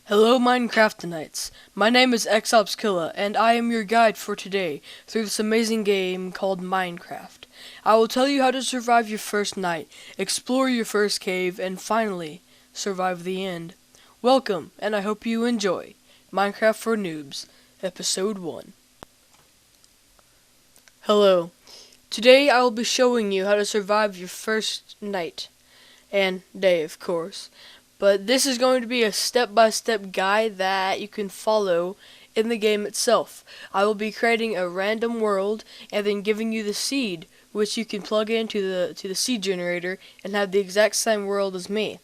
Hello Minecraftonites, my name is ExOpsGaming and I am your guide for today through this amazing game called Minecraft. I will tell you how to survive your first night, explore your first cave, and finally, survive the end. Welcome, and I hope you enjoy Minecraft for Noobs, Episode 1. Hello, today I will be showing you how to survive your first night, and day of course. But this is going to be a step-by-step guide that you can follow in the game itself. I will be creating a random world and then giving you the seed, which you can plug into the seed generator and have the exact same world as me.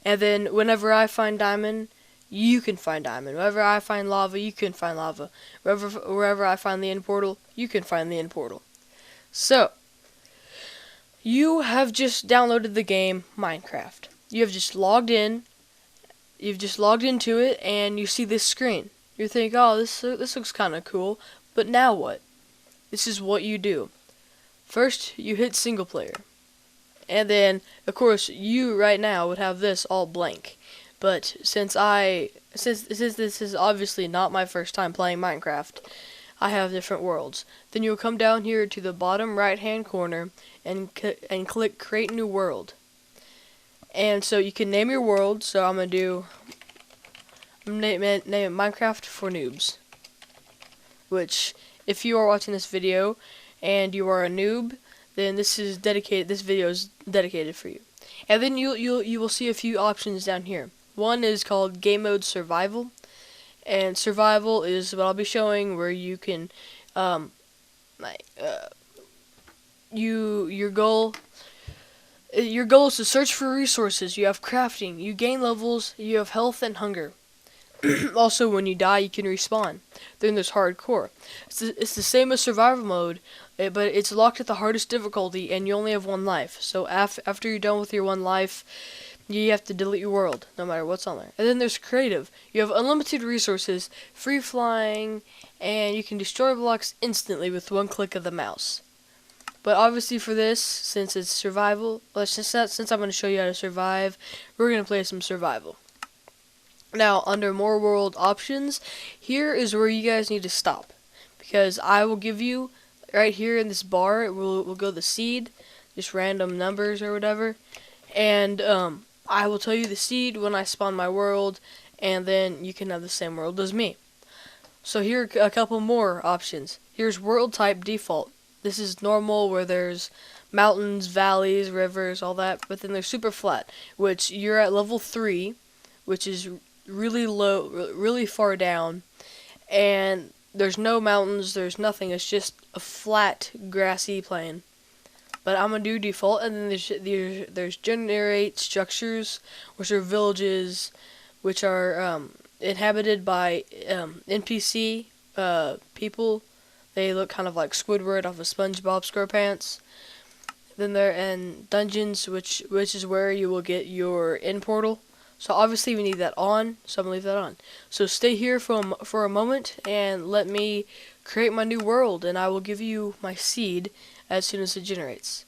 And then whenever I find diamond, you can find diamond. Wherever I find lava, you can find lava. Wherever I find the end portal, you can find the end portal. So, you have just downloaded the game Minecraft. You have just logged in, you've just logged into it, and you see this screen. You think, oh, this looks kind of cool, but now what? This is what you do. First, you hit single player. And then, of course, you right now would have this all blank. But since this is obviously not my first time playing Minecraft, I have different worlds. Then you'll come down here to the bottom right-hand corner and click Create New World. And so you can name your world. So I'm gonna name it Minecraft for Noobs. Which, if you are watching this video and you are a noob, then this video is dedicated for you. And then you will see a few options down here. One is called Game Mode Survival, and survival is what I'll be showing, where you can your goal is to search for resources. You have crafting, you gain levels, you have health and hunger. Also, when you die, you can respawn. Then there's hardcore. It's the same as survival mode, but it's locked at the hardest difficulty, and you only have one life. So after you're done with your one life, you have to delete your world, no matter what's on there. And then there's creative. You have unlimited resources, free flying, and you can destroy blocks instantly with one click of the mouse. But obviously for this, since it's survival, since I'm going to show you how to survive, we're going to play some survival. Now, under more world options, here is where you guys need to stop. Because I will give you, right here in this bar, we'll go the seed, just random numbers or whatever. And I will tell you the seed when I spawn my world, and then you can have the same world as me. So here are a couple more options. Here's world type default. This is normal, where there's mountains, valleys, rivers, all that. But then there's super flat, which you're at level 3, which is really low, really far down. And there's no mountains, there's nothing. It's just a flat, grassy plain. But I'm going to do default. And then there's generate structures, which are villages, which are inhabited by NPC people. They look kind of like Squidward off of SpongeBob SquarePants. Then and dungeons, which is where you will get your end portal. So obviously we need that on, so I'm gonna leave that on. So stay here for a moment and let me create my new world, and I will give you my seed as soon as it generates.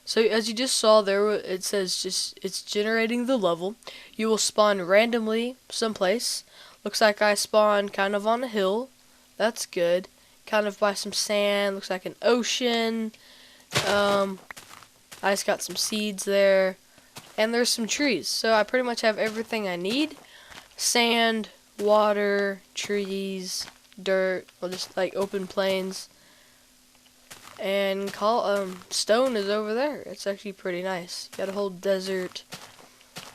So as you just saw there, it says it's generating the level. You will spawn randomly someplace. Looks like I spawned kind of on a hill. That's good. Kind of by some sand, looks like an ocean. I just got some seeds there, and there's some trees. So I pretty much have everything I need: sand, water, trees, dirt, or just like open plains. And stone is over there. It's actually pretty nice. Got a whole desert.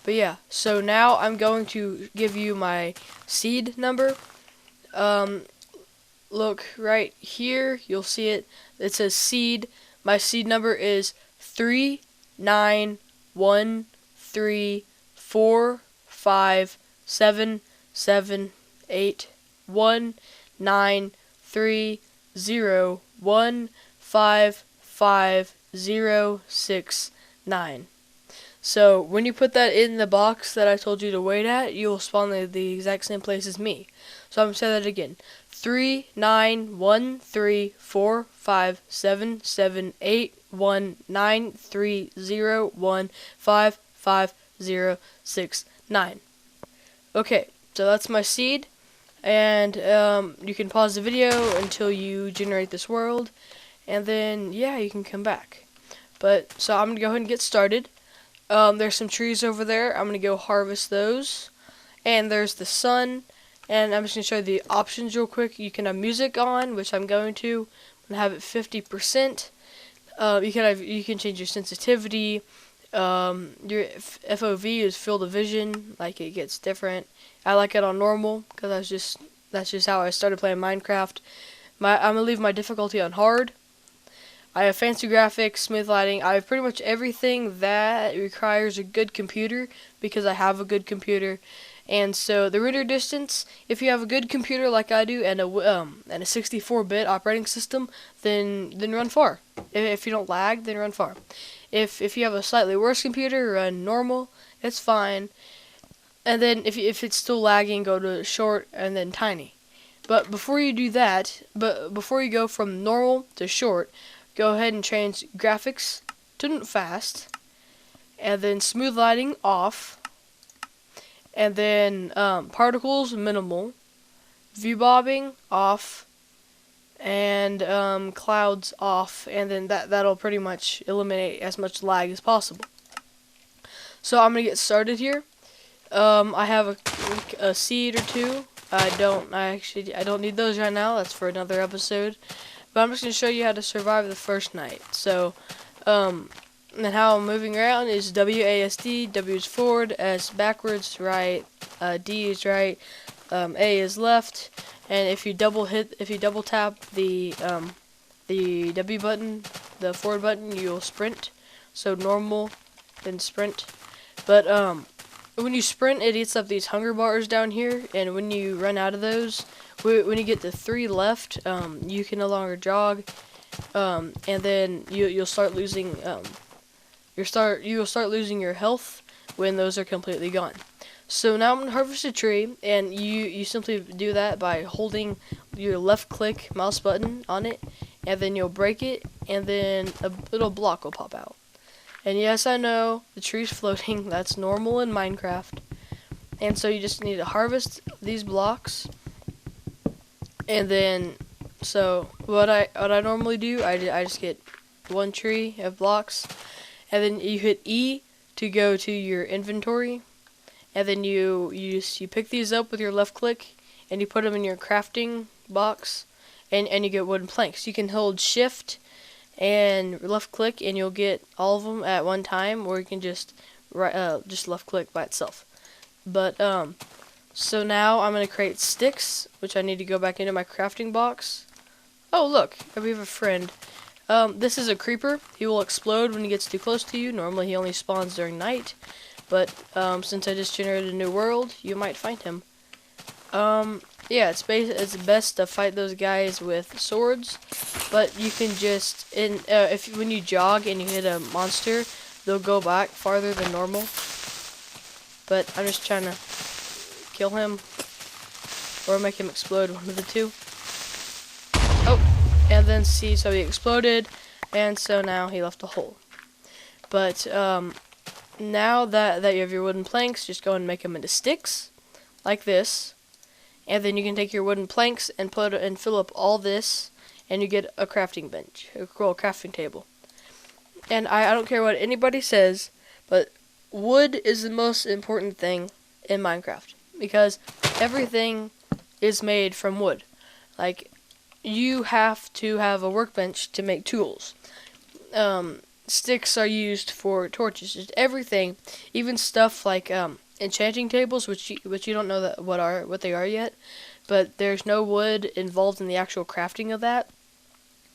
But yeah, so now I'm going to give you my seed number. Look right here, you'll see it. It says seed. My seed number is 39139315930155069. So when you put that in the box that I told you to wait at, you will spawn the exact same place as me. So I'm going to say that again. 3913457781930155069. Okay, So that's my seed, and you can pause the video until you generate this world, and then yeah, you can come back. But so I'm gonna go ahead and get started. There's some trees over there. I'm gonna go harvest those, and there's the sun. And I'm just gonna show you the options real quick. You can have music on, which I'm going to. I'm gonna have it 50%. You can change your sensitivity. Your FOV is field of vision, like it gets different. I like it on normal because that's just how I started playing Minecraft. I'm gonna leave my difficulty on hard. I have fancy graphics, smooth lighting. I have pretty much everything that requires a good computer because I have a good computer. And so the render distance, if you have a good computer like I do and a 64-bit operating system, then run far. If you don't lag, then run far. If you have a slightly worse computer, run normal. It's fine. And then if it's still lagging, go to short and then tiny. But before you do that, before you go from normal to short, go ahead and change graphics to fast, and then smooth lighting off. And then particles minimal, view bobbing off, and clouds off, and then that'll pretty much eliminate as much lag as possible. So I'm gonna get started here. I have a seed or two. I don't need those right now. That's for another episode. But I'm just gonna show you how to survive the first night. So and how I'm moving around is WASD, W is forward, S backwards, right, D is right, A is left, and if you double tap the W button, the forward button, you'll sprint. So normal, then sprint. But when you sprint, it eats up these hunger bars down here, and when you run out of those, when you get to 3 left, you can no longer jog, and then you'll start losing you will start losing your health when those are completely gone. So now I'm gonna harvest a tree, and you simply do that by holding your left click mouse button on it, and then you'll break it, and then a little block will pop out. And yes, I know the tree's floating. That's normal in Minecraft. And so you just need to harvest these blocks, and then so what I normally do, I just get 1 tree of blocks. And then you hit E to go to your inventory, and then you pick these up with your left click, and you put them in your crafting box, and you get wooden planks. You can hold Shift and left click, and you'll get all of them at one time, or you can just left click by itself. But so now I'm gonna create sticks, which I need to go back into my crafting box. Oh look, we have a friend. This is a creeper. He will explode when he gets too close to you. Normally he only spawns during night, but since I just generated a new world, you might find him. Yeah, it's best to fight those guys with swords, but you can just when you jog and you hit a monster, they'll go back farther than normal. But I'm just trying to kill him or make him explode, one of the two. Oh. And then see, so he exploded, and so now he left a hole. But now that you have your wooden planks, just go and make them into sticks, like this. And then you can take your wooden planks and fill up all this, and you get a crafting bench, a crafting table. And I don't care what anybody says, but wood is the most important thing in Minecraft, because everything is made from wood. Like, you have to have a workbench to make tools. Sticks are used for torches. Just everything, even stuff like enchanting tables, which you don't know what they are yet. But there's no wood involved in the actual crafting of that.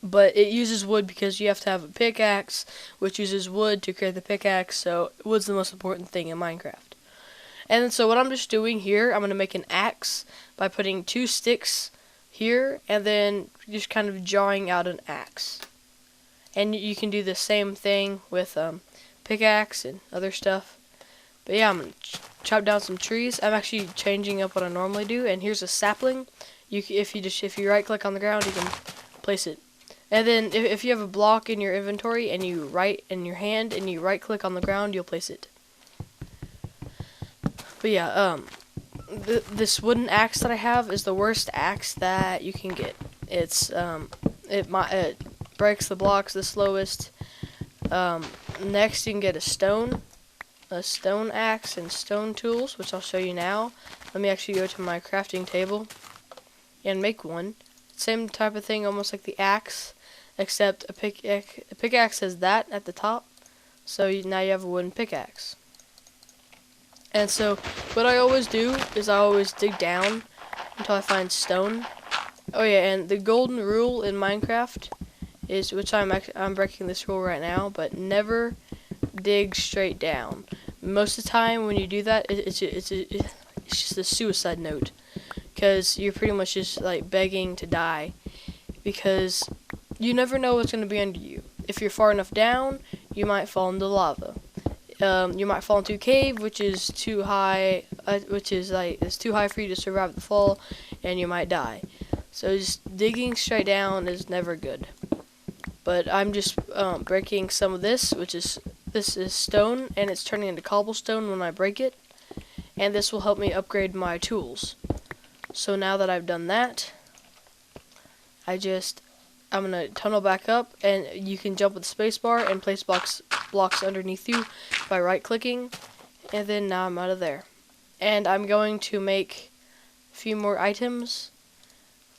But it uses wood because you have to have a pickaxe, which uses wood to create the pickaxe. So wood's the most important thing in Minecraft. And so what I'm just doing here, I'm gonna make an axe by putting 2 sticks here, and then just kind of drawing out an axe. And you can do the same thing with pickaxe and other stuff. But yeah, I'm gonna chop down some trees. I'm actually changing up what I normally do. And here's a sapling. If you right click on the ground, you can place it. And then if you have a block in your inventory and you right click on the ground, you'll place it. But yeah, this wooden axe that I have is the worst axe that you can get. It breaks the blocks the slowest. Next, you can get a stone axe and stone tools, which I'll show you now. Let me actually go to my crafting table and make one. Same type of thing, almost like the axe, except a pickaxe has that at the top. So now you have a wooden pickaxe. And so what I always do is I always dig down until I find stone. Oh yeah, and the golden rule in Minecraft is, which I'm breaking this rule right now, but never dig straight down. Most of the time when you do that, it's just a suicide note, because you're pretty much just like begging to die, because you never know what's going to be under you. If you're far enough down, you might fall into lava. You might fall into a cave, which is too high, it's too high for you to survive the fall, and you might die. So just digging straight down is never good. But I'm just breaking some of this is stone, and it's turning into cobblestone when I break it, and this will help me upgrade my tools. So now that I've done that, I'm gonna tunnel back up, and you can jump with the spacebar and place blocks underneath you by right-clicking, and then now I'm out of there. And I'm going to make a few more items.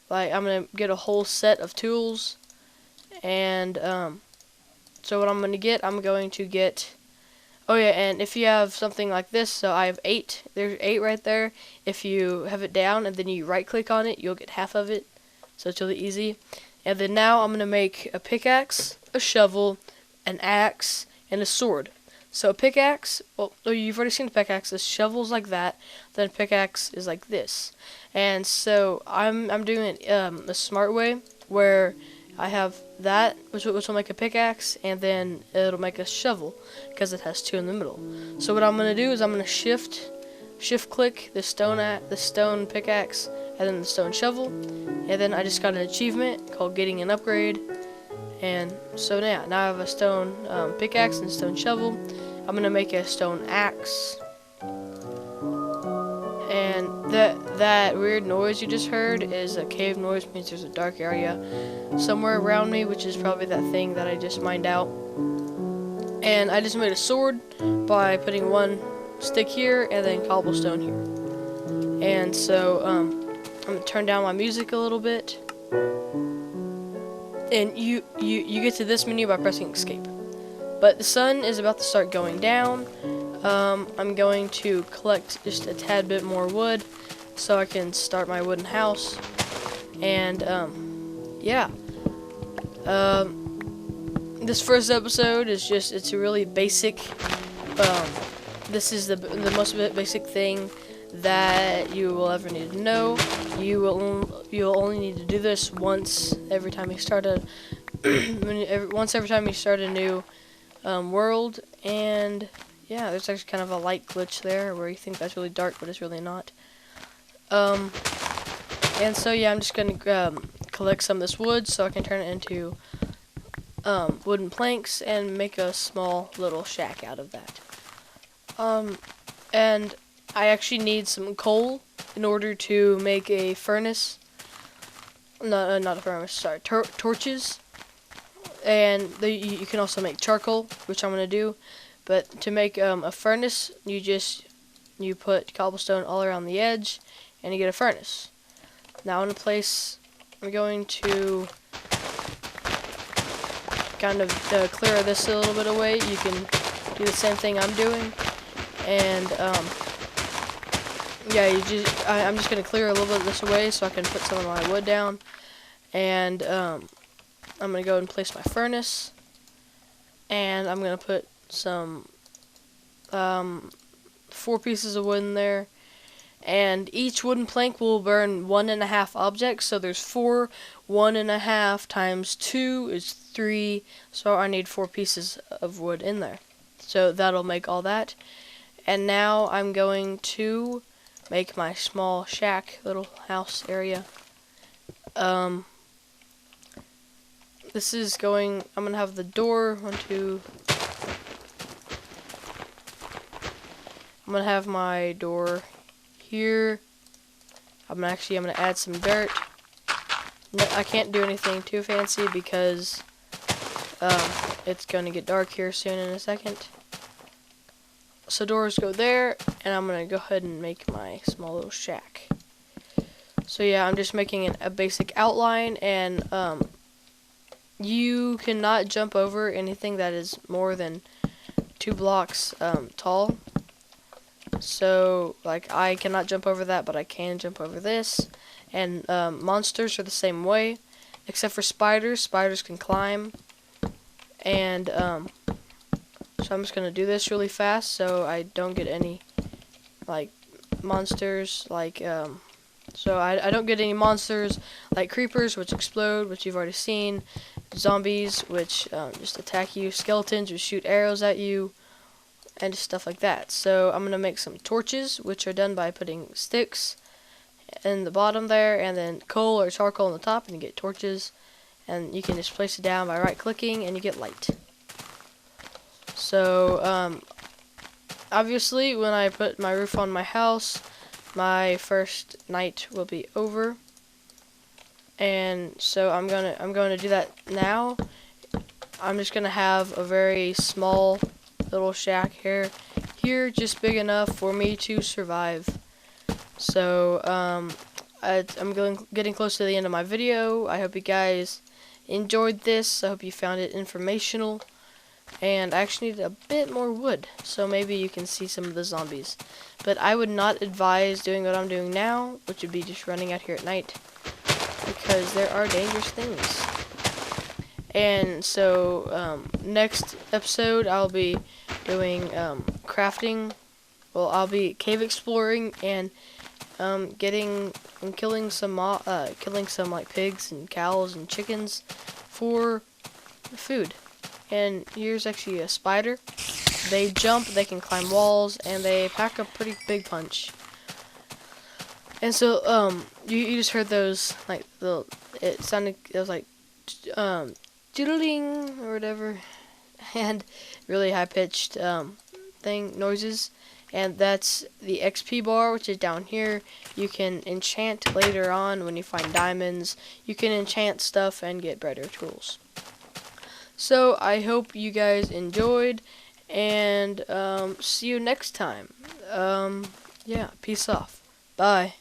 Like, I'm gonna get a whole set of tools, and so what I'm going to get, oh yeah, and if you have something like this, so I have 8, there's 8 right there. If you have it down and then you right click on it, you'll get half of it, so it's really easy. And then now I'm going to make a pickaxe, a shovel, an axe, and a sword. So a pickaxe, well, you've already seen the pickaxe, a shovel's like that, then a pickaxe is like this. And so I'm doing it a smart way, where I have that, which will make a pickaxe, and then it'll make a shovel, because it has 2 in the middle. So what I'm going to do is I'm going to shift click the stone pickaxe, and then the stone shovel, and then I just got an achievement called getting an upgrade. And so now I have a stone pickaxe and stone shovel. I'm going to make a stone axe. And that weird noise you just heard is a cave noise, means there's a dark area somewhere around me, which is probably that thing that I just mined out. And I just made a sword by putting one stick here and then cobblestone here. And so I'm gonna turn down my music a little bit. And you get to this menu by pressing escape. But the sun is about to start going down. I'm going to collect just a tad bit more wood so I can start my wooden house. And yeah. This first episode is it's a really basic. This is the most basic thing that you will ever need to know. You'll only need to do this once every time you start a every time you start a new world. And yeah, there's actually kind of a light glitch there where you think that's really dark, but it's really not. And so yeah, I'm just gonna collect some of this wood so I can turn it into wooden planks and make a small little shack out of that. And I actually need some coal in order to make a furnace. No, not a furnace, sorry, torches. And you can also make charcoal, which I'm going to do. But to make a furnace, you put cobblestone all around the edge, and you get a furnace. Now in a place, I'm going to kind of clear this a little bit away. You can do the same thing I'm doing. And yeah, I'm just gonna clear a little bit of this away so I can put some of my wood down. And I'm gonna go and place my furnace, and I'm gonna put some 4 pieces of wood in there. And each wooden plank will burn 1.5 objects, so there's 4. 1.5 times 2 is 3, so I need 4 pieces of wood in there. So that'll make all that. And now I'm going to make my small shack, little house area. This is I'm gonna have the door, I'm gonna have my door here, I'm gonna add some dirt. No, I can't do anything too fancy because it's gonna get dark here soon in a second. So doors go there, and I'm gonna go ahead and make my small little shack. So yeah, I'm just making a basic outline, and you cannot jump over anything that is more than 2 blocks tall. So like I cannot jump over that, but I can jump over this. And monsters are the same way, except for spiders. Spiders can climb. And so I'm just gonna do this really fast so I don't get any like monsters like so I don't get any monsters like creepers, which explode, which you've already seen, zombies, which just attack you, skeletons, which shoot arrows at you, and just stuff like that. So I'm gonna make some torches, which are done by putting sticks in the bottom there, and then coal or charcoal on the top, and you get torches. And you can just place it down by right-clicking, and you get light. So, obviously, when I put my roof on my house, my first night will be over. And so I'm gonna do that now. I'm just gonna have a very small little shack here, just big enough for me to survive. So, I'm getting close to the end of my video. I hope you guys enjoyed this. I hope you found it informational. And I actually need a bit more wood, so maybe you can see some of the zombies. But I would not advise doing what I'm doing now, which would be just running out here at night, because there are dangerous things. And so, next episode I'll be doing crafting. Well, I'll be cave exploring and killing some like pigs and cows and chickens for food. And here's actually a spider. They jump, they can climb walls, and they pack a pretty big punch. And so you just heard those like it was like doodling or whatever, and really high pitched noises. And that's the XP bar, which is down here. You can enchant later on when you find diamonds. You can enchant stuff and get better tools. So I hope you guys enjoyed, and see you next time. Yeah, peace off. Bye.